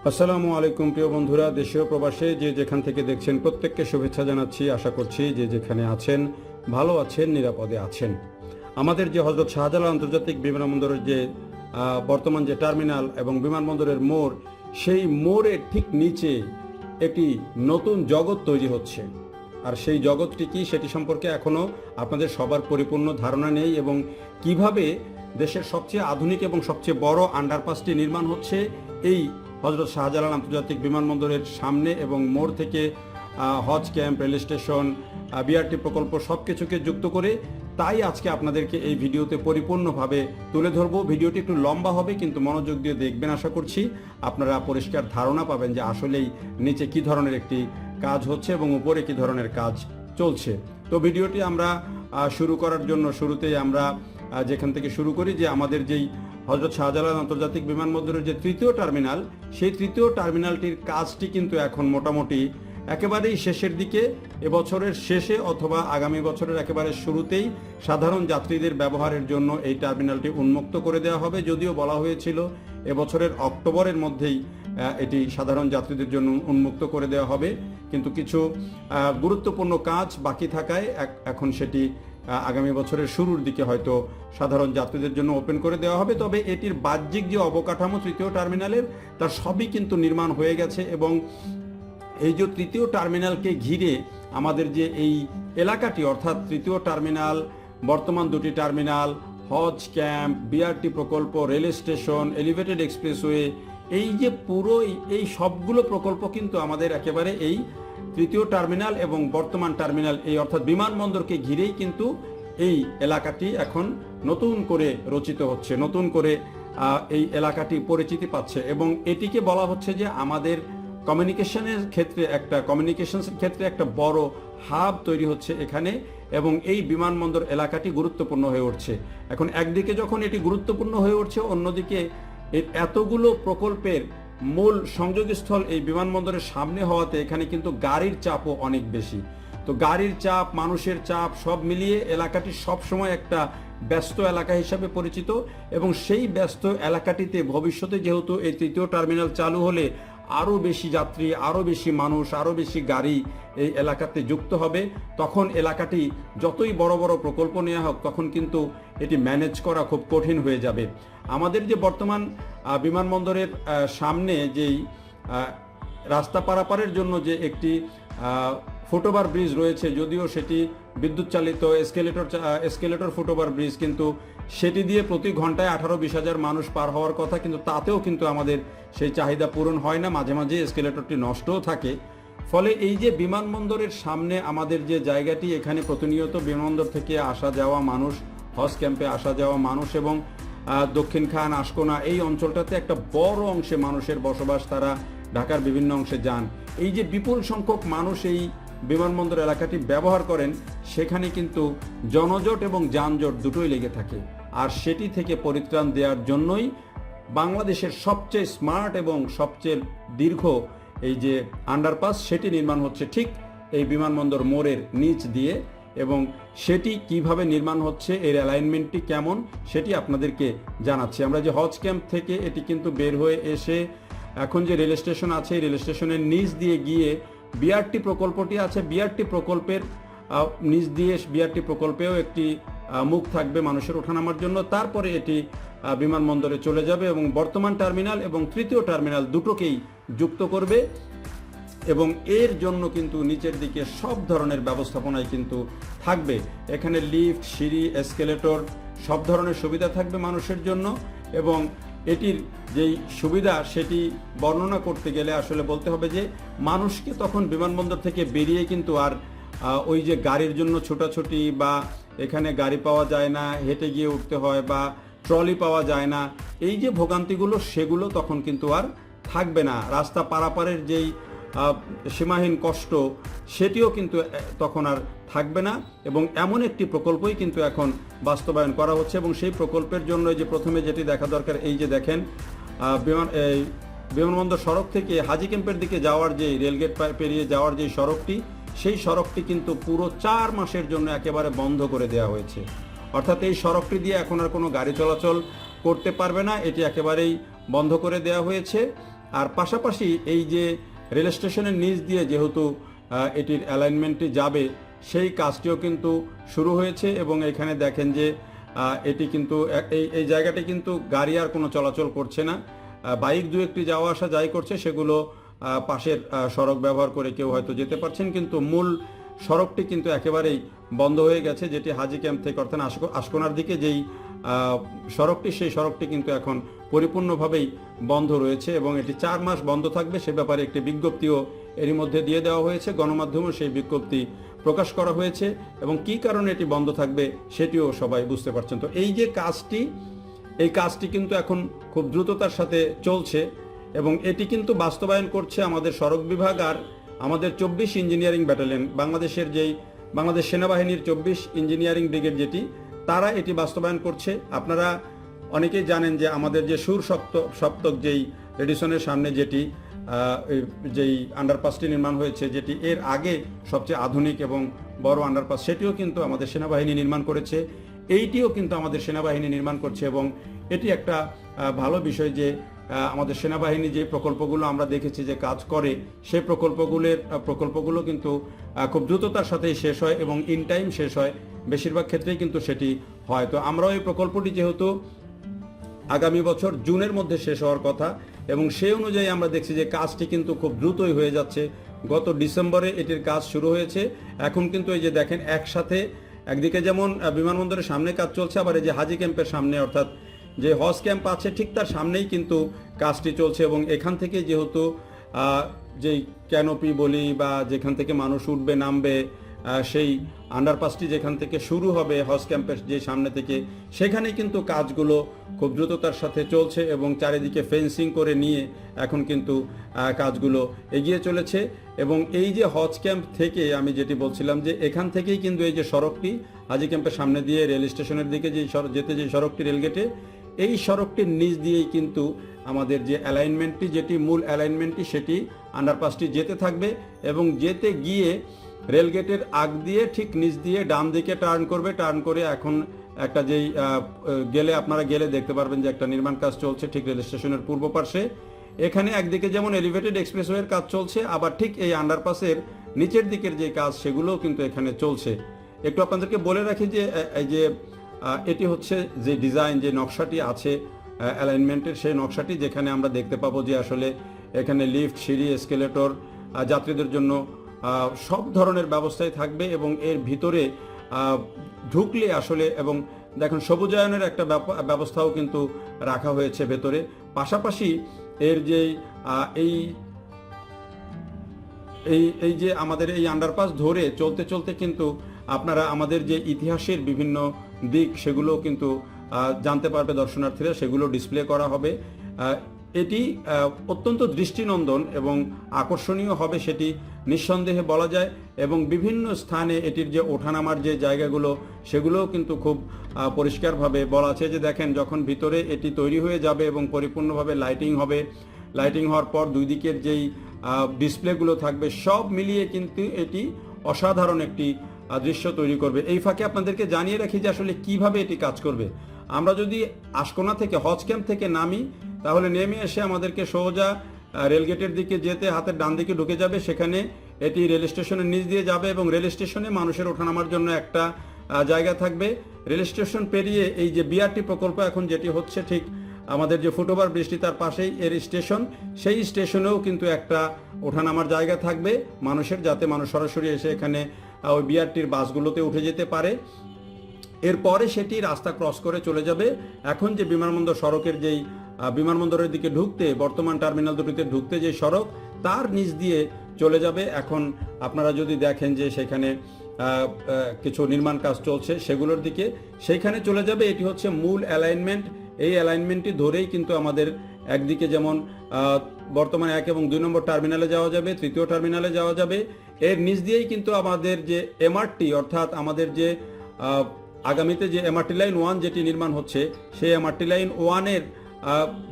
আসসালামু আলাইকুম প্রিয় বন্ধুরা, দেশীয় প্রবাসে যে যেখান থেকে দেখছেন প্রত্যেককে শুভেচ্ছা জানাচ্ছি। আশা করছি যে যেখানে আছেন ভালো আছেন, নিরাপদে আছেন। আমাদের যে হযরত শাহজালাল আন্তর্জাতিক বিমানবন্দরের যে বর্তমান যে টার্মিনাল এবং বিমানবন্দরের মোড়, সেই মোড়ের ঠিক নিচে একটি নতুন জগৎ তৈরি হচ্ছে। আর সেই জগৎটি কি, সেটি সম্পর্কে এখনও আপনাদের সবার পরিপূর্ণ ধারণা নেই। এবং কিভাবে দেশের সবচেয়ে আধুনিক এবং সবচেয়ে বড় আন্ডারপাসটি নির্মাণ হচ্ছে এই হযরত শাহজালাল আন্তর্জাতিক বিমানবন্দরের সামনে এবং মোড় থেকে হজ ক্যাম্প, রেল স্টেশন, বিআরটি প্রকল্প সব কিছুকে যুক্ত করে, তাই আজকে আপনাদেরকে এই ভিডিওতে পরিপূর্ণভাবে তুলে ধরবো। ভিডিওটি একটু লম্বা হবে, কিন্তু মনোযোগ দিয়ে দেখবেন। আশা করছি আপনারা পরিষ্কার ধারণা পাবেন যে আসলেই নিচে কি ধরনের একটি কাজ হচ্ছে এবং উপরে কি ধরনের কাজ চলছে। তো ভিডিওটি আমরা শুরু করার জন্য শুরুতেই আমরা যেখান থেকে শুরু করি, যে আমাদের যেই হযরত শাহজালাল আন্তর্জাতিক বিমানবন্দরের যে তৃতীয় টার্মিনাল, সেই তৃতীয় টার্মিনালটির কাজটি কিন্তু এখন মোটামুটি একেবারেই শেষের দিকে। এবছরের শেষে অথবা আগামী বছরের একেবারে শুরুতেই সাধারণ যাত্রীদের ব্যবহারের জন্য এই টার্মিনালটি উন্মুক্ত করে দেওয়া হবে। যদিও বলা হয়েছিল এবছরের অক্টোবরের মধ্যেই এটি সাধারণ যাত্রীদের জন্য উন্মুক্ত করে দেওয়া হবে, কিন্তু কিছু গুরুত্বপূর্ণ কাজ বাকি থাকায় এখন সেটি আগামী বছরের শুরুর দিকে হয়তো সাধারণ যাত্রীদের জন্য ওপেন করে দেওয়া হবে। তবে এটির বাহ্যিক যে অবকাঠামো তৃতীয় টার্মিনালের, তার সবই কিন্তু নির্মাণ হয়ে গেছে। এবং এই যে তৃতীয় টার্মিনালকে ঘিরে আমাদের যে এই এলাকাটি, অর্থাৎ তৃতীয় টার্মিনাল, বর্তমান দুটি টার্মিনাল, হজ ক্যাম্প, বিআরটি প্রকল্প, রেল স্টেশন, এলিভেটেড এক্সপ্রেসওয়ে, এই যে পুরো এই সবগুলো প্রকল্প কিন্তু আমাদের একেবারে এই তৃতীয় টার্মিনাল এবং বর্তমান টার্মিনাল, এই অর্থাৎ বিমানবন্দরকে ঘিরেই কিন্তু এই এলাকাটি এখন নতুন করে রচিত হচ্ছে, নতুন করে এই এলাকাটি পরিচিতি পাচ্ছে। এবং এটিকে বলা হচ্ছে যে আমাদের কমিউনিকেশনের ক্ষেত্রে একটা বড় হাব তৈরি হচ্ছে এখানে, এবং এই বিমানবন্দর এলাকাটি গুরুত্বপূর্ণ হয়ে উঠছে। এখন একদিকে যখন এটি গুরুত্বপূর্ণ হয়ে উঠছে, অন্যদিকে এতগুলো প্রকল্পের মূল সংযোগস্থল এই বিমানবন্দরের সামনে হওয়াতে এখানে কিন্তু গাড়ির চাপও অনেক বেশি। তো গাড়ির চাপ, মানুষের চাপ সব মিলিয়ে এলাকাটি সবসময় একটা ব্যস্ত এলাকা হিসাবে পরিচিত। এবং সেই ব্যস্ত এলাকাটিতে ভবিষ্যতে যেহেতু এই তৃতীয় টার্মিনাল চালু হলে আরও বেশি যাত্রী, আরও বেশি মানুষ, আরও বেশি গাড়ি এই এলাকাতে যুক্ত হবে, তখন এলাকাটি যতই বড় বড় প্রকল্প নেওয়া হোক, তখন কিন্তু এটি ম্যানেজ করা খুব কঠিন হয়ে যাবে। আমাদের যে বর্তমান বিমানবন্দরের সামনে যেই রাস্তা পারাপারের জন্য যে ফুটওভার ব্রিজ রয়েছে, যদিও সেটি বিদ্যুৎ চালিত এসকেলেটর ফুটওভার ব্রিজ, কিন্তু সেটি দিয়ে প্রতি ঘন্টায় 18-20 হাজার মানুষ পার হওয়ার কথা, কিন্তু তাতেও কিন্তু আমাদের সেই চাহিদা পূরণ হয় না। মাঝে মাঝে এসকেলেটরটি নষ্টও থাকে। ফলে এই যে বিমানবন্দরের সামনে আমাদের যে জায়গাটি, এখানে প্রতিনিয়ত বিমানবন্দর থেকে আসা যাওয়া মানুষ, হজ ক্যাম্পে আসা যাওয়া মানুষ, এবং দক্ষিণ খান, আশকোনা এই অঞ্চলটাতে একটা বড় অংশে মানুষের বসবাস, তারা ঢাকার বিভিন্ন অংশে যান। এই যে বিপুল সংখ্যক মানুষ এই বিমানবন্দর এলাকাটি ব্যবহার করেন, সেখানে কিন্তু জনজট এবং যানজট দুটোই লেগে থাকে। আর সেটি থেকে পরিত্রাণ দেওয়ার জন্যই বাংলাদেশের সবচেয়ে স্মার্ট এবং সবচেয়ে দীর্ঘ এই যে আন্ডারপাস, সেটি নির্মাণ হচ্ছে ঠিক এই বিমানবন্দর মোড়ের নিচ দিয়ে। এবং সেটি কিভাবে নির্মাণ হচ্ছে, এর অ্যালাইনমেন্টটি কেমন, সেটি আপনাদেরকে জানাচ্ছি। আমরা যে হজ ক্যাম্প থেকে এটি কিন্তু বের হয়ে এসে এখন যে রেল স্টেশন আছে, রেল স্টেশনের নিচ দিয়ে গিয়ে বিআরটি প্রকল্পটি আছে, বিআরটি প্রকল্পের নিচ দিয়ে বিআরটি প্রকল্পেও একটি মুখ থাকবে মানুষের ওঠানামার জন্য। তারপরে এটি বিমানবন্দরে চলে যাবে এবং বর্তমান টার্মিনাল এবং তৃতীয় টার্মিনাল দুটোকেই যুক্ত করবে। এবং এর জন্য কিন্তু নিচের দিকে সব ধরনের ব্যবস্থাপনায় কিন্তু থাকবে। এখানে লিফট, সিঁড়ি, এসকেলেটর সব ধরনের সুবিধা থাকবে মানুষের জন্য। এবং এটির যেই সুবিধা, সেটি বর্ণনা করতে গেলে আসলে বলতে হবে যে মানুষকে তখন বিমানবন্দর থেকে বেরিয়ে কিন্তু আর ওই যে গাড়ির জন্য ছোটাছুটি, বা এখানে গাড়ি পাওয়া যায় না, হেঁটে গিয়ে উঠতে হয়, বা ট্রলি পাওয়া যায় না, এই যে ভোগান্তিগুলো, সেগুলো তখন কিন্তু আর থাকবে না। রাস্তা পারাপারের যেই সীমাহীন কষ্ট, সেটিও কিন্তু তখন আর থাকবে না। এবং এমন একটি প্রকল্পই কিন্তু এখন বাস্তবায়ন করা হচ্ছে। এবং সেই প্রকল্পের জন্য যে প্রথমে যেটি দেখা দরকার, এই যে দেখেন বিমানবন্দর সড়ক থেকে হাজি ক্যাম্পের দিকে যাওয়ার যে রেলগেট পেরিয়ে যাওয়ার যে সড়কটি, সেই সড়কটি কিন্তু পুরো 4 মাসের জন্য একেবারে বন্ধ করে দেওয়া হয়েছে। অর্থাৎ এই সড়কটি দিয়ে এখন আর কোনো গাড়ি চলাচল করতে পারবে না, এটি একেবারেই বন্ধ করে দেওয়া হয়েছে। আর পাশাপাশি এই যে রেল স্টেশনের নিচ দিয়ে যেহেতু এটির অ্যালাইনমেন্টটি যাবে, সেই কাজটিও কিন্তু শুরু হয়েছে। এবং এখানে দেখেন যে এটি কিন্তু এই জায়গাটি কিন্তু গাড়ি আর কোনো চলাচল করছে না, বাইক দু একটি যাওয়া আসা যাই করছে, সেগুলো পাশের সড়ক ব্যবহার করে কেউ হয়তো যেতে পারছেন, কিন্তু মূল সড়কটি কিন্তু একেবারেই বন্ধ হয়ে গেছে, যেটি হাজি ক্যাম্প থেকে অর্থাৎ আশকোনার দিকে যেই সড়কটি, সেই সড়কটি কিন্তু এখন পরিপূর্ণভাবেই বন্ধ রয়েছে এবং এটি 4 মাস বন্ধ থাকবে। সে ব্যাপারে একটি বিজ্ঞপ্তিও এরই মধ্যে দিয়ে দেওয়া হয়েছে, গণমাধ্যমেও সেই বিজ্ঞপ্তি প্রকাশ করা হয়েছে এবং কী কারণে এটি বন্ধ থাকবে সেটিও সবাই বুঝতে পারছেন। তো এই যে কাজটি, এই কাজটি কিন্তু এখন খুব দ্রুততার সাথে চলছে এবং এটি কিন্তু বাস্তবায়ন করছে আমাদের সড়ক বিভাগ আর আমাদের 24 ইঞ্জিনিয়ারিং ব্যাটালিয়ন, বাংলাদেশ সেনাবাহিনীর 24 ইঞ্জিনিয়ারিং ব্রিগেড যেটি, তারা এটি বাস্তবায়ন করছে। আপনারা অনেকেই জানেন যে আমাদের যে সুর সপ্তক যেই রেডিসনের সামনে যেই আন্ডারপাসটি নির্মাণ হয়েছে, যেটি এর আগে সবচেয়ে আধুনিক এবং বড় আন্ডারপাস, সেটিও কিন্তু আমাদের সেনাবাহিনী নির্মাণ করেছে। এইটিও কিন্তু আমাদের সেনাবাহিনী নির্মাণ করছে এবং এটি একটা ভালো বিষয় যে আমাদের সেনাবাহিনী যে প্রকল্পগুলো আমরা দেখেছি যে কাজ করে, সেই প্রকল্পগুলো কিন্তু খুব দ্রুততার সাথেই শেষ হয় এবং ইন টাইম শেষ হয়, বেশিরভাগ ক্ষেত্রেই কিন্তু সেটি হয়। তো আমরাও এই প্রকল্পটি যেহেতু আগামী বছর জুনের মধ্যে শেষ হওয়ার কথা এবং সেই অনুযায়ী আমরা দেখছি যে কাজটি কিন্তু খুব দ্রুতই হয়ে যাচ্ছে। গত ডিসেম্বরে এটির কাজ শুরু হয়েছে, এখন কিন্তু এই যে দেখেন একসাথে একদিকে যেমন বিমানবন্দরের সামনে কাজ চলছে, আবার এই যে হাজি ক্যাম্পের সামনে অর্থাৎ যে হজ ক্যাম্প আছে ঠিক তার সামনেই কিন্তু কাজটি চলছে এবং এখান থেকে যেহেতু যেই ক্যানোপি বলি বা যেখান থেকে মানুষ উঠবে নামবে, সেই আন্ডারপাসটি যেখান থেকে শুরু হবে হজ ক্যাম্পের যে সামনে থেকে, সেখানেই কিন্তু কাজগুলো খুব দ্রুততার সাথে চলছে এবং চারিদিকে ফেন্সিং করে নিয়ে এখন কিন্তু কাজগুলো এগিয়ে চলেছে। এবং এই যে হজ ক্যাম্প থেকে আমি যেটি বলছিলাম যে এখান থেকেই কিন্তু এই যে সড়কটি হাজি ক্যাম্পের সামনে দিয়ে রেল স্টেশনের দিকে যে সড়কটি রেলগেটে, এই সড়কটির নিচ দিয়েই কিন্তু আমাদের যে অ্যালাইনমেন্টটি, যেটি মূল অ্যালাইনমেন্টটি, সেটি আন্ডারপাসটি যেতে থাকবে এবং যেতে গিয়ে রেলগেটের আগ দিয়ে ঠিক নিচ দিয়ে ডান দিকে টার্ন করবে। টার্ন করে এখন একটা যেই আপনারা গেলে দেখতে পারবেন যে একটা নির্মাণ কাজ চলছে ঠিক রেল স্টেশনের পূর্ব পার্শ্বে। এখানে একদিকে যেমন এলিভেটেড এক্সপ্রেসওয়ের কাজ চলছে, আবার ঠিক এই আন্ডারপাসের নিচের দিকের যে কাজ সেগুলোও কিন্তু এখানে চলছে। একটু আপনাদেরকে বলে রাখি যে এই যে এটি হচ্ছে যে ডিজাইন, যে নকশাটি আছে অ্যালাইনমেন্টের, সেই নকশাটি যেখানে আমরা দেখতে পাবো যে আসলে এখানে লিফট, সিঁড়ি, এসকেলেটর, যাত্রীদের জন্য সব ধরনের ব্যবস্থাই থাকবে এবং এর ভিতরে ঢুকলে আসলে এবং দেখুন সবুজায়নের একটা ব্যবস্থাও কিন্তু রাখা হয়েছে ভেতরে। পাশাপাশি এর যেই এই যে আমাদের এই আন্ডারপাস ধরে চলতে চলতে কিন্তু আপনারা আমাদের যে ইতিহাসের বিভিন্ন দিক সেগুলো কিন্তু জানতে পারবে দর্শনার্থীরা, সেগুলো ডিসপ্লে করা হবে। এটি অত্যন্ত দৃষ্টিনন্দন এবং আকর্ষণীয় হবে সেটি নিঃসন্দেহে বলা যায় এবং বিভিন্ন স্থানে এটির যে ওঠানামার যে জায়গাগুলো সেগুলোও কিন্তু খুব পরিষ্কারভাবে বলা আছে। যে দেখেন যখন ভিতরে এটি তৈরি হয়ে যাবে এবং পরিপূর্ণভাবে লাইটিং হবে, লাইটিং হওয়ার পর দুই দিকের যেই ডিসপ্লেগুলো থাকবে, সব মিলিয়ে কিন্তু এটি অসাধারণ একটি দৃশ্য তৈরি করবে। এই ফাঁকে আপনাদেরকে জানিয়ে রাখি যে আসলে কিভাবে এটি কাজ করবে। আমরা যদি আশকোনা থেকে হজ ক্যাম্প থেকে নামি, তাহলে নেমে এসে আমাদেরকে সোজা রেলগেটের দিকে যেতে হাতের ডান দিকে ঢুকে যাবে, সেখানে এটি রেল স্টেশনের নিচ দিয়ে যাবে এবং রেল স্টেশনে মানুষের ওঠানামার জন্য একটা জায়গা থাকবে। রেল স্টেশন পেরিয়ে এই যে বিআরটি প্রকল্প এখন যেটি হচ্ছে ঠিক আমাদের যে ফুটওভার ব্রিজটি তার পাশেই এর স্টেশন, সেই স্টেশনেও কিন্তু একটা ওঠানামার জায়গা থাকবে মানুষের, যাতে মানুষ সরাসরি এসে এখানে ওই বিআরটির বাসগুলোতে উঠে যেতে পারে। এরপরে সেটি রাস্তা ক্রস করে চলে যাবে এখন যে বিমানবন্দর সড়কের যেই বিমানবন্দরের দিকে ঢুকতে, বর্তমান টার্মিনাল দুটিতে ঢুকতে যে সড়ক, তার নিচ দিয়ে চলে যাবে। এখন আপনারা যদি দেখেন যে সেখানে কিছু নির্মাণ কাজ চলছে সেগুলোর দিকে, সেইখানে চলে যাবে। এটি হচ্ছে মূল অ্যালাইনমেন্ট। এই অ্যালাইনমেন্টটি ধরেই কিন্তু আমাদের একদিকে যেমন বর্তমানে 1 এবং 2 নম্বর টার্মিনালে যাওয়া যাবে, 3য় টার্মিনালে যাওয়া যাবে। এর নিচ দিয়েই কিন্তু আমাদের যে এমআরটি, অর্থাৎ আমাদের যে আগামীতে যে এমআরটি লাইন 1 যেটি নির্মাণ হচ্ছে, সেই এমআরটি লাইন 1-এর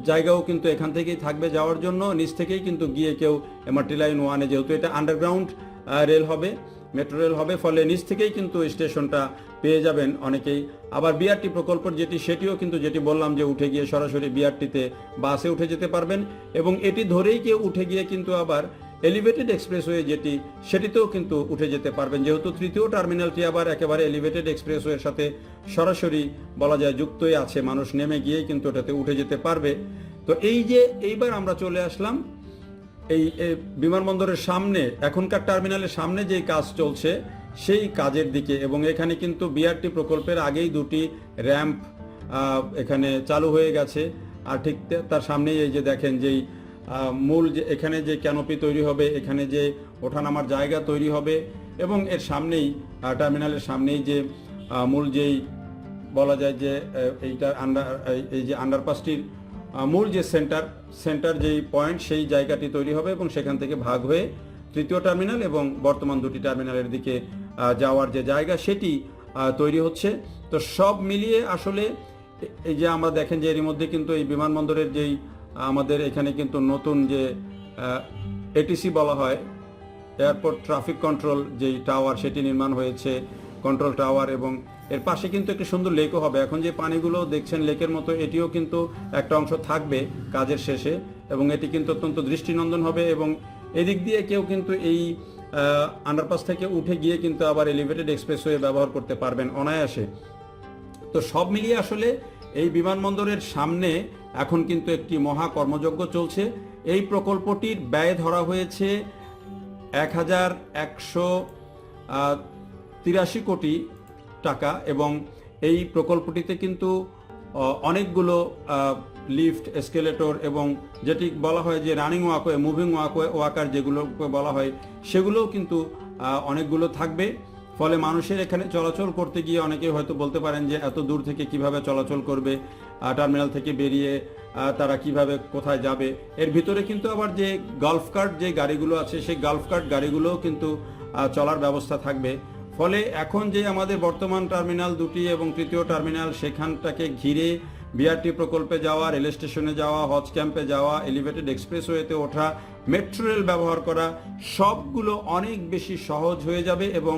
জায়গাও কিন্তু এখান থেকেই থাকবে যাওয়ার জন্য। নিচ থেকেই কিন্তু গিয়ে কেউ এমআরটি লাইন 1-এ, যেহেতু এটা আন্ডারগ্রাউন্ড রেল হবে, মেট্রো রেল হবে, ফলে নিচ থেকেই কিন্তু স্টেশনটা পেয়ে যাবেন অনেকেই। আবার বিআরটি প্রকল্প সেটিও কিন্তু যেটি বললাম যে উঠে গিয়ে সরাসরি বিআরটিতে বাসে উঠে যেতে পারবেন, এবং এটি ধরেই কেউ উঠে গিয়ে কিন্তু আবার এলিভেটেড এক্সপ্রেসওয়ে সেটিতেও কিন্তু উঠে যেতে পারবেন, যেহেতু তৃতীয় টার্মিনালটি আবার একেবারে এলিভেটেড এক্সপ্রেসওয়ের সাথে সরাসরি বলা যায় যুক্তই আছে, মানুষ নেমে গিয়েই কিন্তু ওটাতে উঠে যেতে পারবে। তো এইবার আমরা চলে আসলাম এই বিমানবন্দরের সামনে, এখনকার টার্মিনালের সামনে যেই কাজ চলছে সেই কাজের দিকে, এবং এখানে কিন্তু বিআরটি প্রকল্পের আগেই দুটি র্যাম্প এখানে চালু হয়ে গেছে। আর ঠিক তার সামনেই এই যে দেখেন যেই মূল যে এখানে যে ক্যানোপি তৈরি হবে, এখানে যে ওঠানামার জায়গা তৈরি হবে, এবং এর সামনেই টার্মিনালের সামনেই যে মূল যেই বলা যায় যে এইটার এই যে আন্ডারপাসটির মূল যে সেন্টার যেই পয়েন্ট সেই জায়গাটি তৈরি হবে, এবং সেখান থেকে ভাগ হয়ে তৃতীয় টার্মিনাল এবং বর্তমান দুটি টার্মিনালের দিকে যাওয়ার যে জায়গা সেটি তৈরি হচ্ছে। তো সব মিলিয়ে আসলে এই যে আমরা দেখেন যে এর মধ্যে কিন্তু এই বিমানবন্দরের যেই আমাদের এখানে কিন্তু নতুন যে এটিসি বলা হয়, এয়ারপোর্ট ট্রাফিক কন্ট্রোল যেই টাওয়ার সেটি নির্মাণ হয়েছে, কন্ট্রোল টাওয়ার, এবং এর পাশে কিন্তু একটি সুন্দর লেকও হবে। এখন যে পানিগুলো দেখছেন লেকের মতো, এটিও কিন্তু একটা অংশ থাকবে কাজের শেষে, এবং এটি কিন্তু অত্যন্ত দৃষ্টিনন্দন হবে, এবং এদিক দিয়ে কেউ কিন্তু এই আন্ডারপাস থেকে উঠে গিয়ে কিন্তু আবার এলিভেটেড এক্সপ্রেসওয়ে ব্যবহার করতে পারবেন অনায়াসে। তো সব মিলিয়ে আসলে এই বিমানবন্দরের সামনে এখন কিন্তু একটি মহা কর্মযজ্ঞ চলছে। এই প্রকল্পটির ব্যয় ধরা হয়েছে 1183 কোটি টাকা, এবং এই প্রকল্পটিতে কিন্তু অনেকগুলো লিফট, এসকেলেটর, এবং যেটি বলা হয় যে রানিং ওয়াকওয়ে, মুভিং ওয়াকার যেগুলোকে বলা হয়, সেগুলোও কিন্তু অনেকগুলো থাকবে। ফলে মানুষের এখানে চলাচল করতে গিয়ে অনেকে হয়তো বলতে পারেন যে এত দূর থেকে কিভাবে চলাচল করবে, টার্মিনাল থেকে বেরিয়ে তারা কিভাবে কোথায় যাবে। এর ভিতরে কিন্তু আবার যে গল্ফ কার্ট যে গাড়িগুলো আছে, সেই গল্ফ কার্ট গাড়িগুলোও কিন্তু চলার ব্যবস্থা থাকবে। ফলে এখন যে আমাদের বর্তমান টার্মিনাল দুটি এবং তৃতীয় টার্মিনাল, সেখানটাকে ঘিরে বিআরটি প্রকল্পে যাওয়া, রেল স্টেশনে যাওয়া, হজ ক্যাম্পে যাওয়া, এলিভেটেড এক্সপ্রেসওয়েতে ওঠা, মেট্রো রেল ব্যবহার করা, সবগুলো অনেক বেশি সহজ হয়ে যাবে, এবং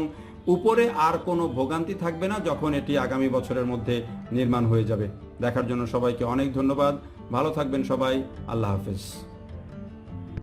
উপরে আর কোনো ভোগান্তি থাকবে না যখন এটি আগামী বছরের মধ্যে নির্মাণ হয়ে যাবে। দেখার জন্য সবাইকে অনেক ধন্যবাদ। ভালো থাকবেন সবাই। আল্লাহ হাফেজ।